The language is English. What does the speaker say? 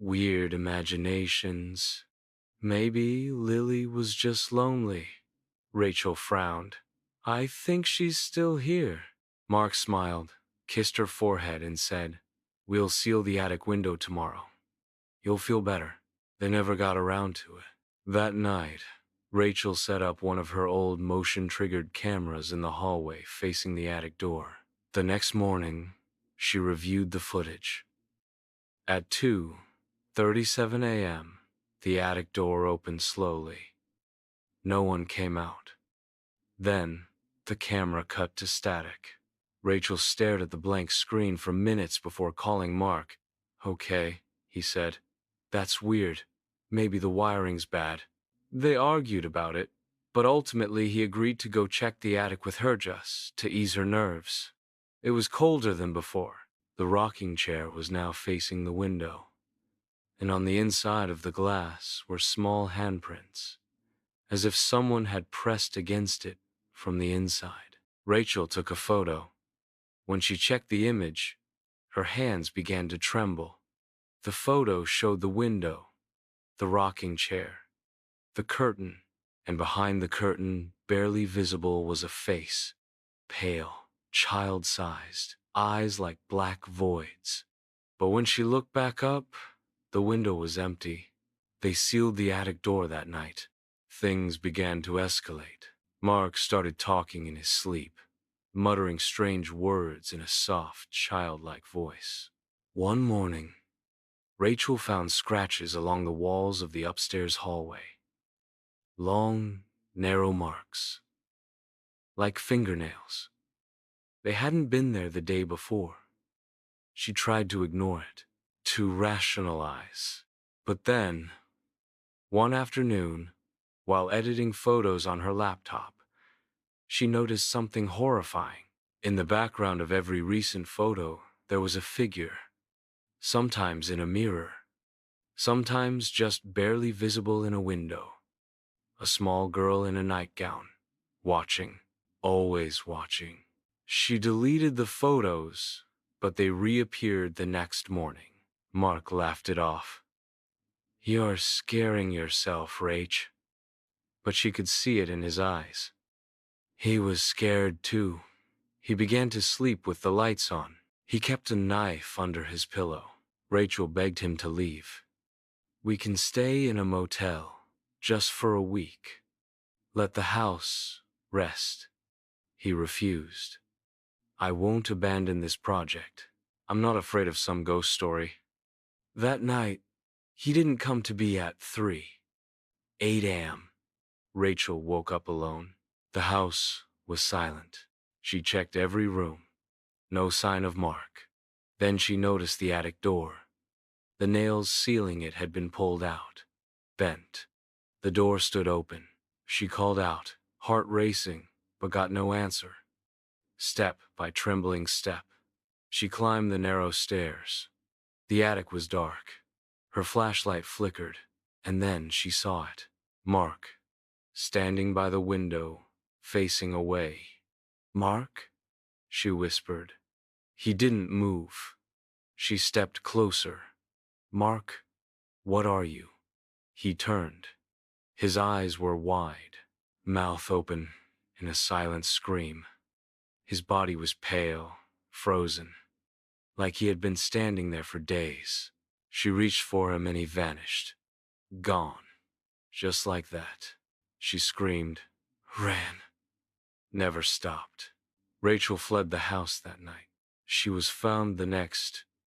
weird imaginations. Maybe Lily was just lonely. Rachel frowned. I think she's still here. Mark smiled, kissed her forehead, and said, We'll seal the attic window tomorrow. You'll feel better. They never got around to it. That night, Rachel set up one of her old motion-triggered cameras in the hallway facing the attic door. The next morning, she reviewed the footage. At 2:37 a.m., the attic door opened slowly. No one came out. Then, the camera cut to static. Rachel stared at the blank screen for minutes before calling Mark. Okay, he said. That's weird. Maybe the wiring's bad. They argued about it, but ultimately he agreed to go check the attic with her just to ease her nerves. It was colder than before. The rocking chair was now facing the window, and on the inside of the glass were small handprints, as if someone had pressed against it from the inside. Rachel took a photo. When she checked the image, her hands began to tremble. The photo showed the window, the rocking chair, the curtain, and behind the curtain, barely visible, was a face, pale, child-sized, eyes like black voids. But when she looked back up, the window was empty. They sealed the attic door that night. Things began to escalate. Mark started talking in his sleep, muttering strange words in a soft, childlike voice. One morning, Rachel found scratches along the walls of the upstairs hallway. Long, narrow marks, like fingernails. They hadn't been there the day before. She tried to ignore it, to rationalize. But then, one afternoon, while editing photos on her laptop, she noticed something horrifying. In the background of every recent photo, there was a figure, sometimes in a mirror, sometimes just barely visible in a window. A small girl in a nightgown, watching, always watching. She deleted the photos, but they reappeared the next morning. Mark laughed it off. You're scaring yourself, Rach. But she could see it in his eyes. He was scared too. He began to sleep with the lights on. He kept a knife under his pillow. Rachel begged him to leave. We can stay in a motel, just for a week. Let the house rest. He refused. I won't abandon this project. I'm not afraid of some ghost story. That night, he didn't come to be at 8 a.m. Rachel woke up alone. The house was silent. She checked every room. No sign of Mark. Then she noticed the attic door. The nails sealing it had been pulled out, bent. The door stood open. She called out, heart racing, but got no answer. Step by trembling step, she climbed the narrow stairs. The attic was dark. Her flashlight flickered, and then she saw it. Mark, standing by the window, facing away. Mark? She whispered. He didn't move. She stepped closer. Mark, what are you? He turned. His eyes were wide, mouth open in a silent scream. His body was pale, frozen, like he had been standing there for days. She reached for him and he vanished. Gone. Just like that. She screamed, ran, never stopped. Rachel fled the house that night. She was found the next